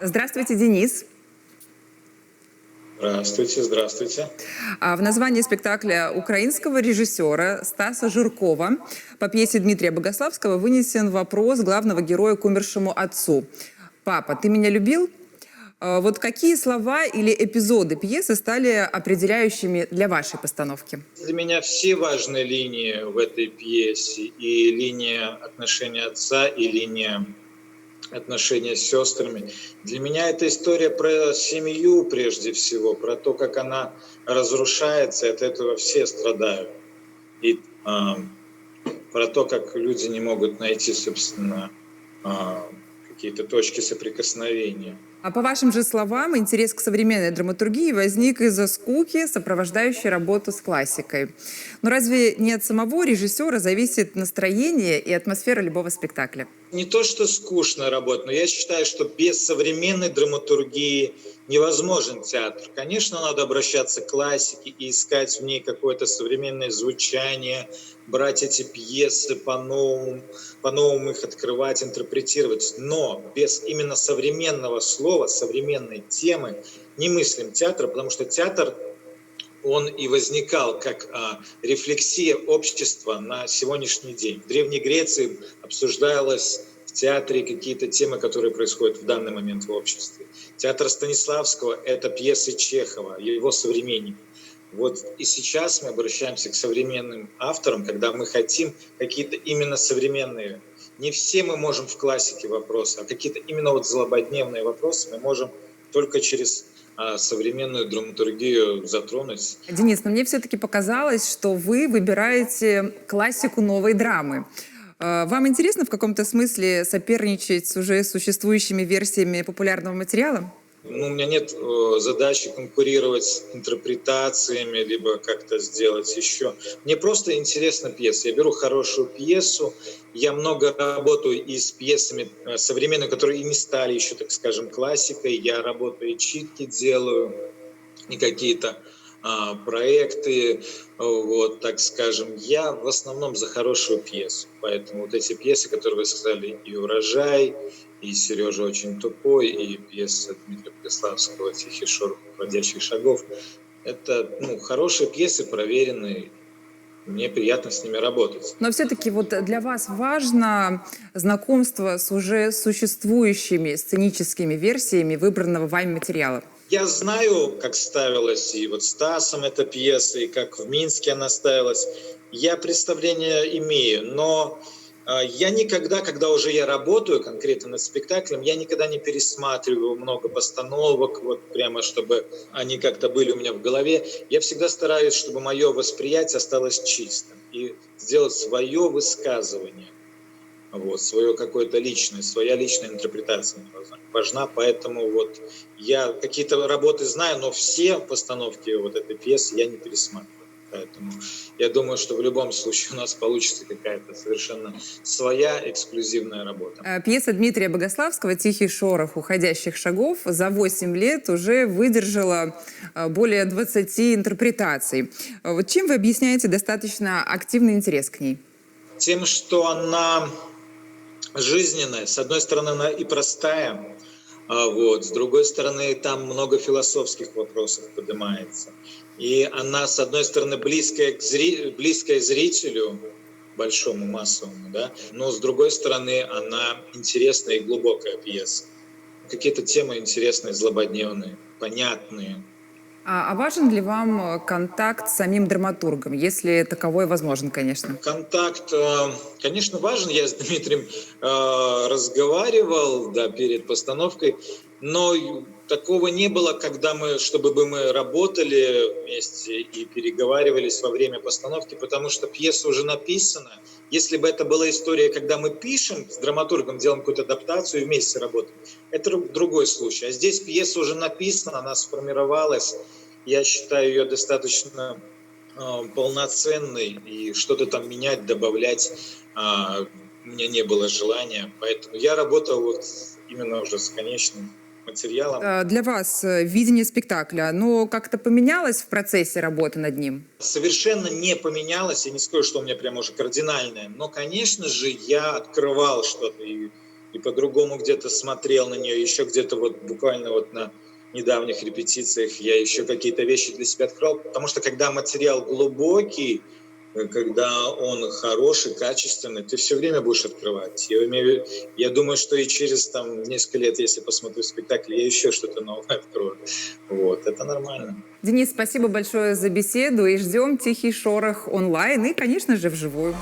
Здравствуйте, Денис. Здравствуйте, здравствуйте. В названии спектакля украинского режиссера Стаса Жиркова по пьесе Дмитрия Богославского вынесен вопрос главного героя к умершему отцу. «Папа, ты меня любил?» Вот какие слова или эпизоды пьесы стали определяющими для вашей постановки? Для меня все важные линии в этой пьесе. И линия отношения отца, и линия отношения с сестрами. Для меня это история про семью прежде всего, про то, как она разрушается, и от этого все страдают. И про то, как люди не могут найти, собственно, какие-то точки соприкосновения. А по вашим же словам, интерес к современной драматургии возник из-за скуки, сопровождающей работу с классикой. Но разве не от самого режиссера зависит настроение и атмосфера любого спектакля? Не то, что скучно работать, но я считаю, что без современной драматургии невозможен театр. Конечно, надо обращаться к классике и искать в ней какое-то современное звучание, брать эти пьесы по-новому их открывать, интерпретировать. Но без именно современного слова, современной темы не мыслим театр, потому что театр, он и возникал как рефлексия общества на сегодняшний день. В Древней Греции обсуждалось в театре какие-то темы, которые происходят в данный момент в обществе. Театр Станиславского – это пьесы Чехова, его современник. Вот и сейчас мы обращаемся к современным авторам, когда мы хотим какие-то именно современные. Не все мы можем в классике вопросы, а какие-то именно вот злободневные вопросы мы можем только через современную драматургию затронуть. Денис, но мне все-таки показалось, что вы выбираете классику новой драмы. Вам интересно в каком-то смысле соперничать с уже существующими версиями популярного материала? У меня нет задачи конкурировать с интерпретациями, либо как-то сделать еще. Мне просто интересна пьеса. Я беру хорошую пьесу, я много работаю и с пьесами современными, которые и не стали еще, так скажем, классикой. Я работаю и читки делаю, и какие-то проекты, вот, так скажем. Я в основном за хорошую пьесу. Поэтому вот эти пьесы, которые вы сказали, и «Урожай», и «Сережа очень тупой», и пьеса Дмитрия Богославского «Тихий шорох уходящих шагов». Это хорошие пьесы, проверенные. Мне приятно с ними работать. Но все-таки вот для вас важно знакомство с уже существующими сценическими версиями выбранного вами материала? Я знаю, как ставилась и вот Стасом эта пьеса, и как в Минске она ставилась. Я представление имею, но я никогда, когда уже я работаю конкретно над спектаклем, я никогда не пересматриваю много постановок, вот прямо чтобы они как-то были у меня в голове. Я всегда стараюсь, чтобы мое восприятие осталось чистым и сделать свое высказывание. Вот, свое какое-то личное, своя личная интерпретация важна, поэтому вот я какие-то работы знаю, но все постановки вот этой пьесы я не пересматриваю. Поэтому я думаю, что в любом случае у нас получится какая-то совершенно своя эксклюзивная работа. Пьеса Дмитрия Богославского «Тихий шорох уходящих шагов» за 8 лет уже выдержала более 20 интерпретаций. Вот чем вы объясняете достаточно активный интерес к ней? Тем, что она жизненная. С одной стороны, она и простая, с другой стороны, там много философских вопросов поднимается. И она, с одной стороны, близкая зрителю, большому, массовому, да, но с другой стороны, она интересная и глубокая пьеса. Какие-то темы интересные, злободневные, понятные. А важен ли вам контакт с самим драматургом, если таковой возможен, конечно? Контакт, конечно, важен. Я с Дмитрием разговаривал, да, перед постановкой, но такого не было, чтобы мы работали вместе и переговаривались во время постановки, потому что пьеса уже написана. Если бы это была история, когда мы пишем с драматургом, делаем какую-то адаптацию и вместе работаем, это другой случай. А здесь пьеса уже написана, она сформировалась. Я считаю ее достаточно полноценной, и что-то там менять, добавлять у меня не было желания. Поэтому я работал вот именно уже с конечным материалом. Для вас видение спектакля, оно как-то поменялось в процессе работы над ним? Совершенно не поменялось. Я не скажу, что у меня прям уже кардинальное. Но, конечно же, я открывал что-то. И и по-другому где-то смотрел на нее, еще где-то вот буквально вот на недавних репетициях я еще какие-то вещи для себя открыл, потому что когда материал глубокий, когда он хороший, качественный, ты все время будешь открывать. Я думаю, что и через там несколько лет, если посмотрю спектакль, я еще что-то новое открою. Вот, это нормально. Денис, спасибо большое за беседу и ждем «Тихий шорох» онлайн и, конечно же, вживую.